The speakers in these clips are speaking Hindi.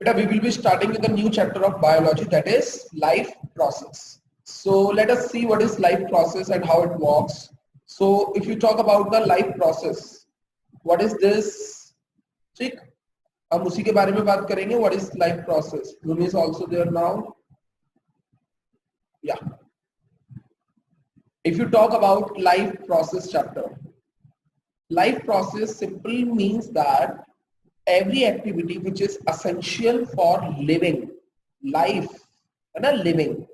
Beta, we will be starting with a new chapter of biology, that is life process. So let us see what is life process and how it works. So if you talk about the life process, what is this? ठीक, हम उसी के बारे में बात करेंगे. What is life process? Rumi is also there now. Yeah. If you talk about life process chapter, life process simply means that every activity which is essential for living life, है ना, living,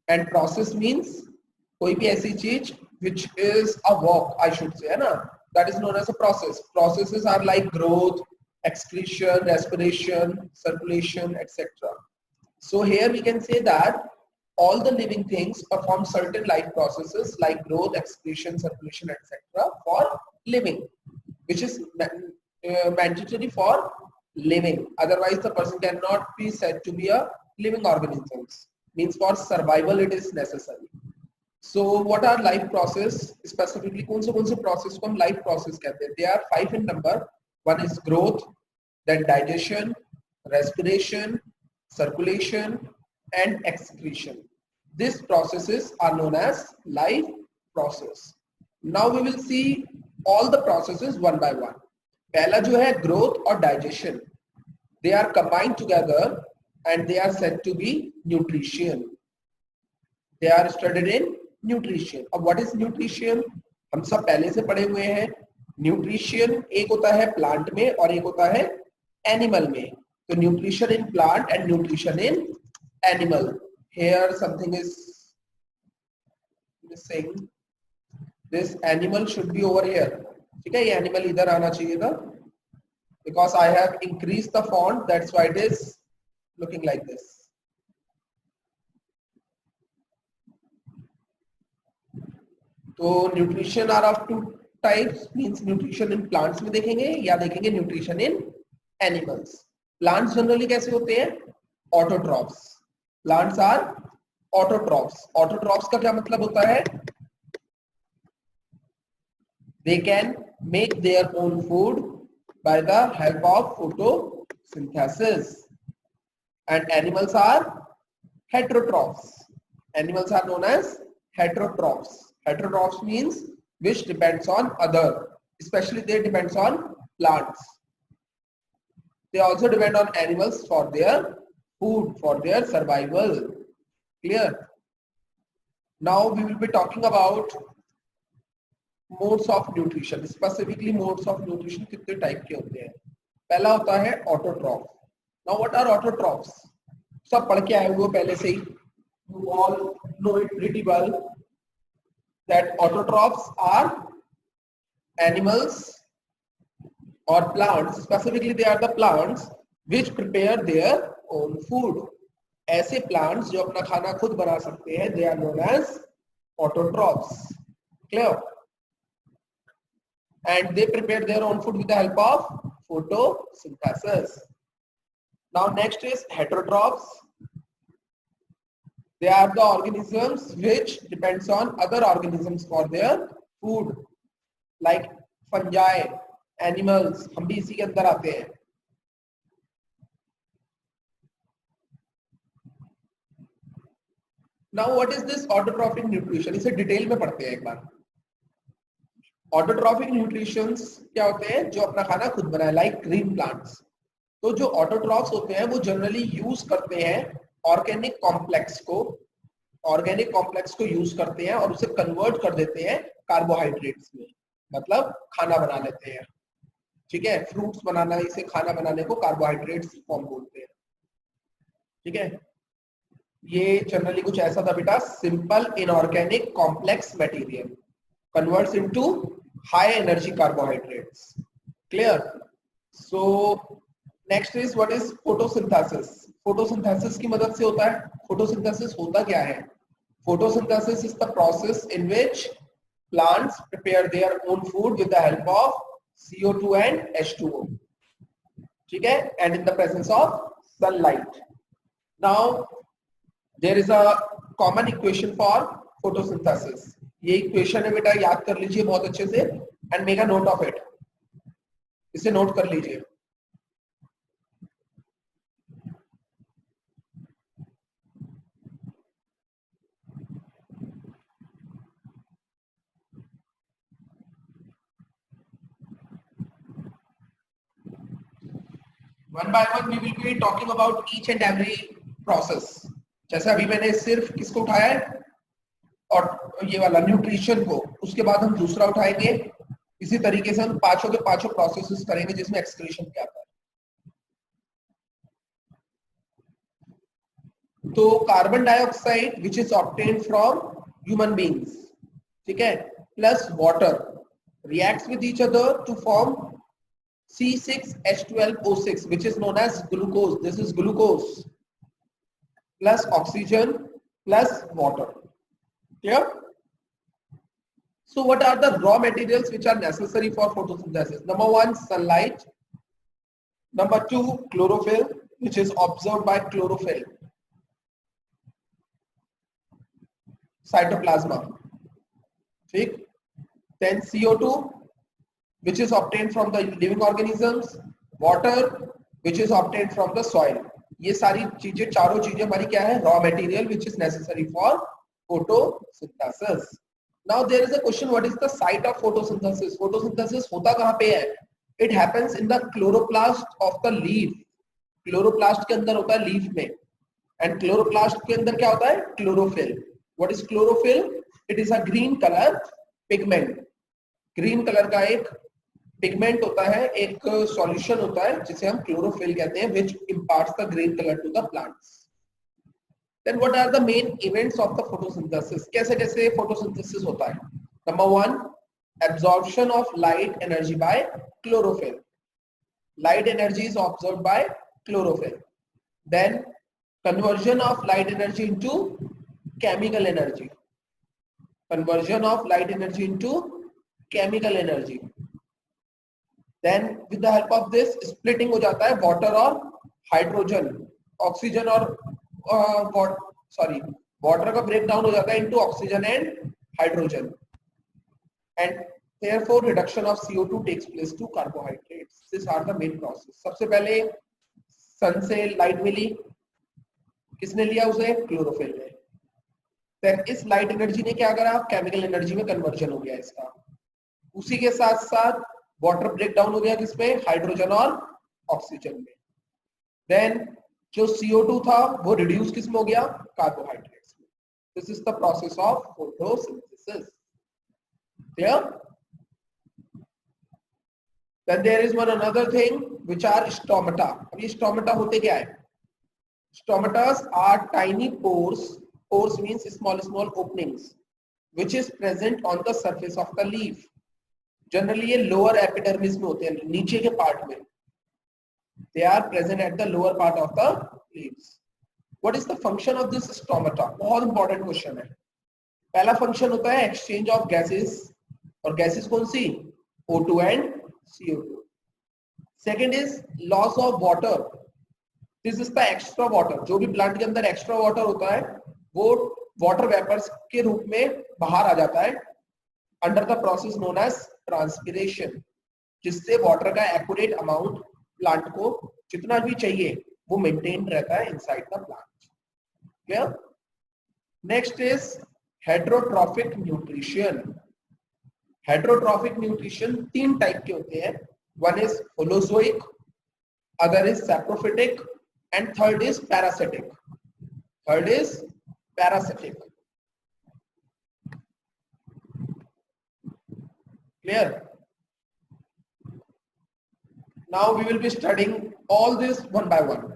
and process means कोई भी ऐसी चीज which is a work, I should say, है ना, that is known as a process. Processes are like growth, excretion, respiration, circulation, etc. So here we can say that all the living things perform certain life processes like growth, excretion, circulation, etc. for living, which is mandatory for living. Otherwise, the person cannot be said to be a living organism. Means for survival it is necessary. So what are life process? Specifically, कौन से process को हम life process कहते हैं? They are 5 in number. One is growth, then digestion, respiration, circulation, and excretion. These processes are known as life process. Now we will see all the processes one by one. पहला जो है growth और digestion, they are combined together and they are said to be nutrition. They are studied in nutrition. अब what is nutrition? हम सब पहले से पढ़े हुए हैं. Nutrition एक होता है plant में और एक होता है animal में. So nutrition in plant and nutrition in animal. Here something is missing. This animal should be over here. ठीक है, ये animal इधर आना चाहिए था. Because I have increased the font, that's why it is looking like this. तो nutrition are of two types, means nutrition in plants में देखेंगे या देखेंगे nutrition in animals. Plants generally कैसे होते हैं? Autotrophs. Plants are autotrophs. Autotrophs का क्या मतलब होता है? They can make their own food by the help of photosynthesis. And animals are heterotrophs. Animals are known as heterotrophs. Heterotrophs means which depends on other, especially they depends on plants. They also depend on animals for their food, for their survival. Clear? Now we will be talking about modes of nutrition. Specifically modes of nutrition कितने टाइप के होते हैं? पहला होता है autotroph. Now what are autotrophs? सब पढ़ के आए हुए पहले से ही. You all know it pretty well that autotrophs are animals or plants. Specifically they are the plants which prepare their own food. ऐसे plants जो अपना खाना खुद बना सकते हैं, they are known as autotrophs. Clear? And they prepare their own food with the help of photosynthesis. Now next is heterotrophs. They are the organisms which depends on other organisms for their food, like fungi, animals. हम भी इसी के अंदर आते हैं. Now what is this autotrophic nutrition? इसे डिटेल में पढ़ते हैं एक बार. Autotrophic nutritions क्या होते हैं? जो अपना खाना खुद बनाए, like green plants. तो जो autotrophs होते हैं वो जनरली यूज करते हैं ऑर्गेनिक कॉम्प्लेक्स को यूज करते हैं और उसे कन्वर्ट कर देते हैं कार्बोहाइड्रेट्स में. मतलब खाना बना लेते हैं. ठीक है, फ्रूट्स बनाना, इसे खाना बनाने को कार्बोहाइड्रेट्स फॉर्म बोलते हैं. ठीक है, ये जनरली कुछ ऐसा था बेटा. Simple inorganic complex material converts into high energy carbohydrates. Clear? So next is what is photosynthesis. Photosynthesis की मदद से होता है. फोटोसिंथेसिस होता क्या है? Photosynthesis is the process in which plants prepare their own food with the help of CO2 and H2O. ठीक है, and in the presence of sunlight. Now there is a common equation for photosynthesis. ये इक्वेशन है बेटा, याद कर लीजिए बहुत अच्छे से and make a note of it. इसे नोट कर लीजिए. One by one we will be talking about each and every process. जैसे अभी मैंने सिर्फ किसको उठाया है, और ये वाला न्यूट्रिशन को, उसके बाद हम दूसरा उठाएंगे। इसी तरीके से हम पांचों के पांचों प्रोसेसेस करेंगे जिसमें एक्सक्रीशन क्या आता है। तो carbon dioxide which is obtained from human beings, ठीक है, plus water reacts with each other to form C6H12O6 which is known as glucose. This is glucose plus oxygen plus water. Clear? So what are the raw materials which are necessary for photosynthesis? Number one, sunlight. Number two, chlorophyll, which is observed by chlorophyll, cytoplasma. ठीक? Then CO2, which is obtained from the living organisms, water, which is obtained from the soil. ये सारी चीजें, चारों चीजें हमारी क्या है? Raw material which is necessary for photosynthesis. Now there is a question, what is the site of photosynthesis? Photosynthesis होता कहाँ पे है? It happens in the chloroplast of the leaf. Chloroplast के अंदर होता है leaf में, and chloroplast के अंदर क्या होता है? Chlorophyll. What is chlorophyll? It is a green color pigment. Green colour का एक पिगमेंट होता है, एक सॉल्यूशन होता है जिसे हम क्लोरोफिल कहते हैं, which imparts the green color to the plants. Then what are the main events of the photosynthesis? कैसे कैसे photosynthesis होता है? Number one, absorption of light energy by chlorophyll. Light energy is absorbed by chlorophyll. Then conversion of light energy into chemical energy. Conversion of light energy into chemical energy. Then with the help of this splitting हो जाता है water और hydrogen, oxygen और water का breakdown हो जाता है into oxygen and hydrogen, and therefore reduction of CO2 takes place to carbohydrates. These are the main process. सबसे पहले sun से light मिली, किसने लिया उसे? क्लोरोफिल ने। Then इस light energy ने क्या करा? chemical energy में conversion हो गया इसका। उसी के साथ साथ वाटर ब्रेक डाउन हो गया किसमें? हाइड्रोजन और ऑक्सीजन में। देन जो CO2 था वो रिड्यूस किसमें हो गया? कार्बोहाइड्रेट्स में। This is the process of photosynthesis. Clear? Then there is one another thing which are stomata. अब ये स्टोमेटा होते क्या है? Stomatas are tiny pores, pores means small small openings, which is present on the surface of the leaf. Generally ये लोअर एपिडर्मिस में होते हैं, नीचे के पार्ट में। They are present at the lower part of the leaves. What is the function of this stomata? बहुत इंपॉर्टेंट क्वेश्चन है। पहला फंक्शन होता है एक्सचेंज ऑफ गैसेस, और गैसेस कौन सी? O2 and CO2। Second is loss of water. This is the extra water. जो भी प्लांट के अंदर एक्स्ट्रा वाटर होता है वो वाटर वेपर्स के रूप में बाहर आ जाता है under the process known as transpiration, जिससे वाटर का एक्यूरेट अमाउंट प्लांट को जितना भी चाहिए वो मेंटेन रहता है inside the plant. Clear? Next is heterotrophic nutrition. Heterotrophic nutrition तीन टाइप के होते हैं। One is holozoic, other is saprophytic, and third is parasitic. Third is parasitic. Clear? Now we will be studying all this one by one.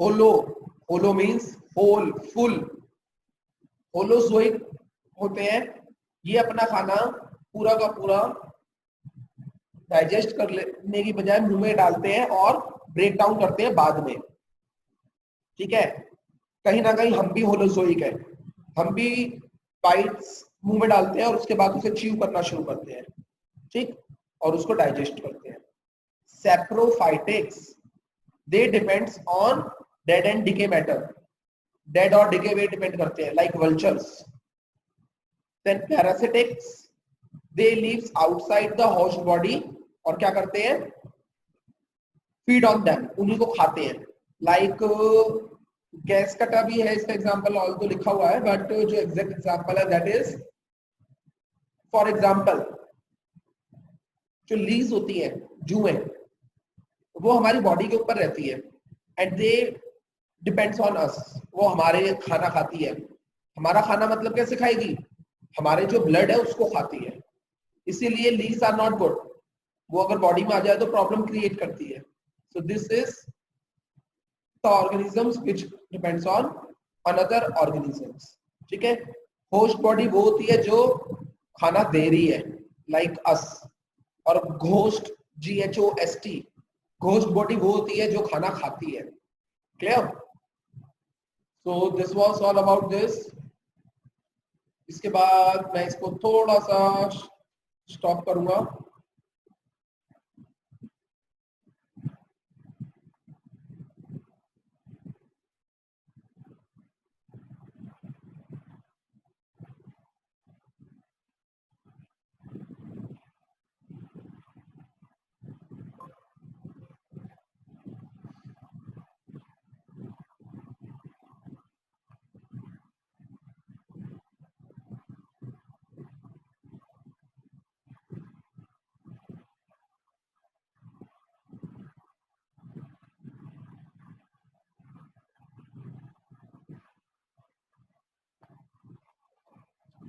Holo means whole, full. Holozoic होते हैं, ये अपना खाना पूरा का पूरा डाइजेस्ट कर लेने की बजाय मुंह में डालते हैं और ब्रेक डाउन करते हैं बाद में। ठीक है? कहीं ना कहीं हम भी होलोजोइक है, हम भी बाइट्स मुंह में डालते हैं और उसके बाद उसे च्यू करना शुरू करते हैं, ठीक, और उसको डाइजेस्ट करते हैं। Saprophytics, they depends on dead and decay matter, dead और डिके वे डिपेंड करते हैं, like vultures. Then parasitics, they lives outside the host body, और क्या करते हैं? फीड ऑन देम, उन्हीं को खाते हैं। लाइक गैस कटा भी है इसका एग्जांपल, ऑल तो लिखा हुआ है, बट जो एग्जैक्ट एग्जांपल है दैट इज, फॉर एग्जांपल जो लीव्स होती है, जुएं, वो हमारी बॉडी के ऊपर रहती है and they depends on us. वो हमारे खाना खाती है। हमारा खाना मतलब कैसे खाएगी? हमारे जो ब्लड है उसको खाती है। इसीलिए लीव्स आर नॉट गुड। वो अगर बॉडी में आ जाए तो प्रॉब्लम क्रिएट करती है। So this is the organisms which depends on another organisms. ठीक है। होस्ट बॉडी वो होती है जो खाना दे रही है, लाइक अस। और घोस्ट, GHOST, घोस्ट बॉडी वो होती है जो खाना खाती है। Clear? So this was all about this. इसके बाद मैं इसको थोड़ा सा स्टॉप करूंगा।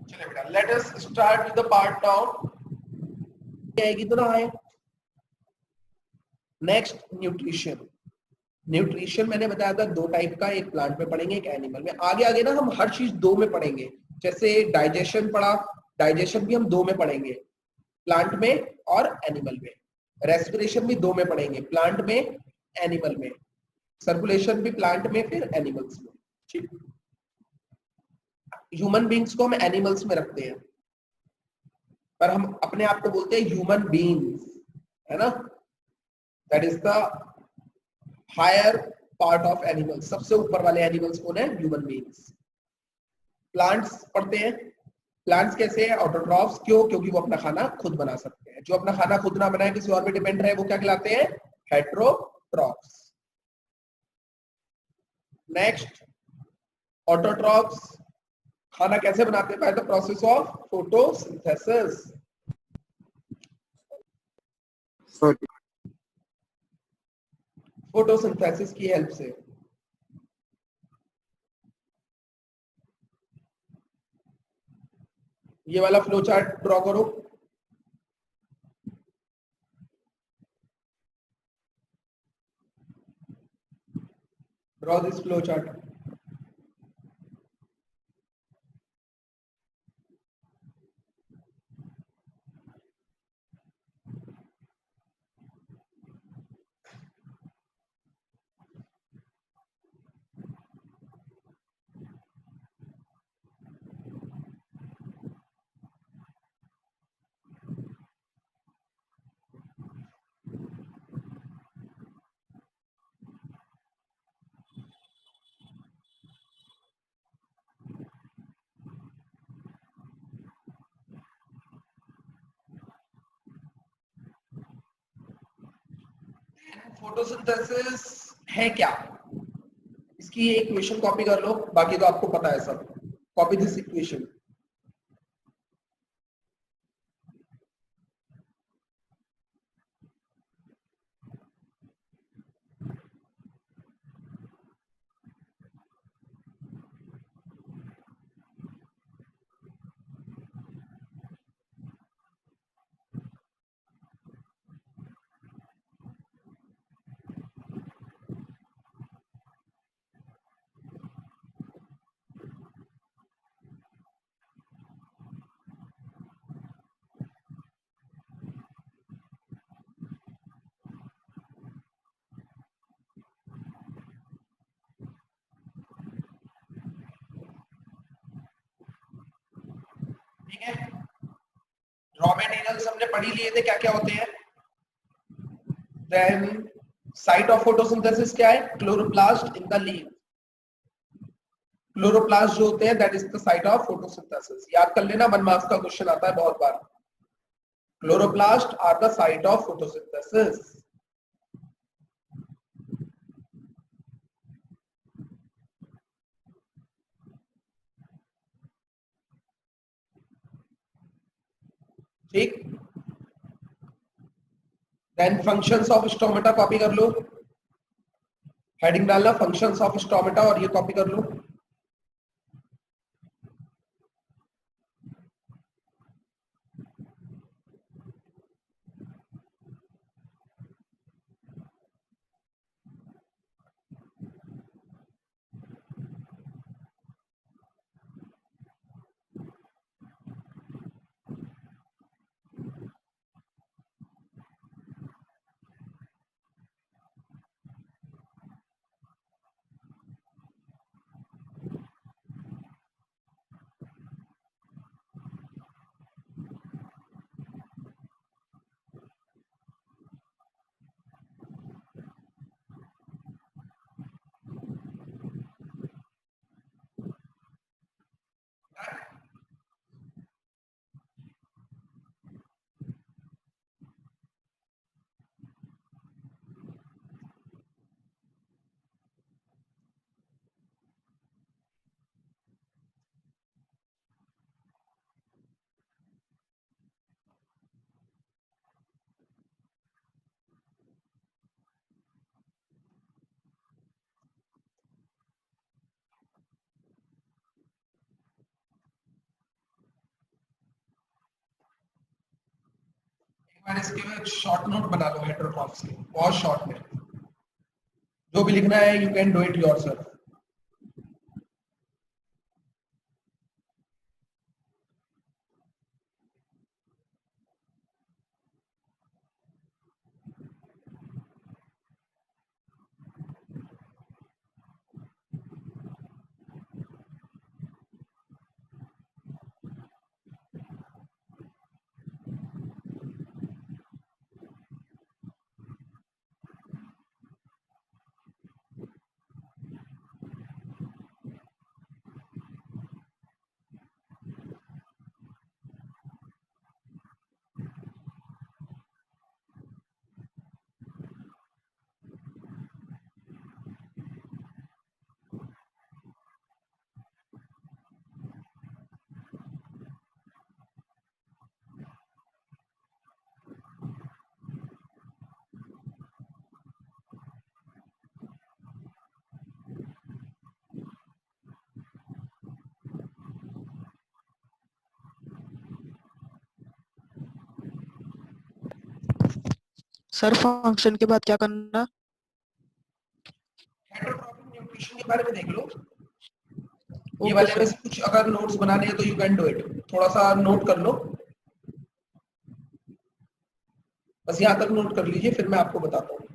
चलिए बेटा, let us start with the part now. आएगी तो ना आए। Next, nutrition. न्यूट्रिशन मैंने बताया था दो टाइप का, एक प्लांट में पढ़ेंगे, एक एनिमल में। आगे आगे ना हम हर चीज दो में पढ़ेंगे। जैसे डाइजेशन पढ़ा, डाइजेशन भी हम दो में पढ़ेंगे, प्लांट में और एनिमल में। रेस्पिरेशन भी दो में पढ़ेंगे, प्लांट में, एनिमल में। सर्कुलेशन भी प्लांट में, फिर एनिमल्स में। ठीक। ह्यूमन बींग्स को हम एनिमल्स में रखते हैं, पर हम अपने आप को बोलते हैं ह्यूमन बींग्स, है ना। That is the higher part of animals. सबसे ऊपर वाले एनिमल्स कौन है? Human beings. प्लांट्स पढ़ते हैं। प्लांट्स कैसे है? ऑटोट्रॉफ्स। क्यों? क्योंकि वो अपना खाना खुद बना सकते हैं। जो अपना खाना खुद ना बनाए, किसी और पे डिपेंड रहे, वो क्या कहलाते हैं? हेट्रोट्रॉफ्स। नेक्स्ट, ऑटोट्रॉफ्स खाना कैसे बनाते हैं? By the process of photosynthesis. Sorry, photosynthesis की हेल्प से। ये वाला फ्लो चार्ट ड्रॉ करो। Draw this flow chart. Photosynthesis है क्या? इसकी एक इक्वेशन कॉपी कर लो, बाकी तो आपको पता है सब। Copy this equation. ठीक है। रॉ मटेरियल्स हमने पढ़ ही लिए थे क्या क्या होते हैं। देन साइट ऑफ फोटोसिंथेसिस क्या है? Chloroplast in the leaf. Chloroplast जो होते हैं that is the site of photosynthesis. याद कर लेना, 1 मार्क्स का क्वेश्चन आता है बहुत बार। Chloroplast are the site of photosynthesis. ठीक। Then functions of stomata copy कर लो, हेडिंग डालना फंक्शंस ऑफ स्टोमेटा और ये कॉपी कर लो। इसके शॉर्ट नोट बना लो हेटेरोट्रॉफ्स के, बहुत शॉर्ट में जो भी लिखना है you can do it yourself. Sir function के बाद क्या करना? हेटेरोट्रॉफिक न्यूट्रिशन के बारे में देख लो। ये वाले में से कुछ अगर नोट्स बनाने हैं तो यू कैन डू इट, थोड़ा सा नोट कर लो, बस यहाँ तक नोट कर लीजिए, फिर मैं आपको बताता हूँ।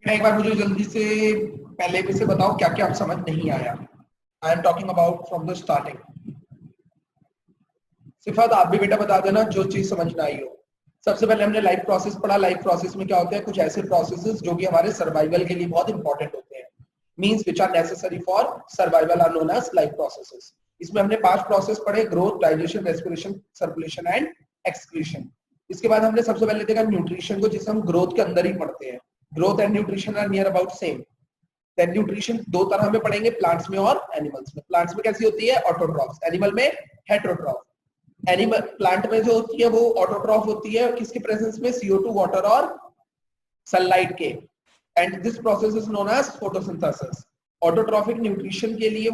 एक बार मुझे जल्दी से पहले भी से बताओ क्या क्या आप समझ नहीं आया। I am talking about from the starting. Sifat आप भी बेटा बता देना जो चीज समझ ना आई हो। सबसे पहले हमने लाइफ प्रोसेस पढ़ा। लाइफ प्रोसेस में क्या होता है, कुछ ऐसे प्रोसेसेस जो कि हमारे सर्वाइवल के लिए बहुत इंपॉर्टेंट होते हैं, means which are necessary for survival are known as life processes. इसमें हमने 5 प्रोसेस पढ़े, growth, digestion, respiration, circulation and excretion. इसके बाद हमने सबसे पहले देखा न्यूट्रिशन को, जिसे हम ग्रोथ के अंदर ही पढ़ते हैं। Growth and nutrition are near about same. Then nutrition दो तरह में पढ़ेंगे, प्लांट्स में और एनिमल्स में। प्लांट्स में कैसी होती है? ऑटोट्रॉफ्स, एनिमल में हेटेरोट्रॉफ। एनिमल प्लांट में जो होती है वो ऑटोट्रॉफ होती है किसके प्रेजेंस में? CO2, वाटर और सनलाइट के। And this process is known as photosynthesis. Autotrophic nutrition के लिए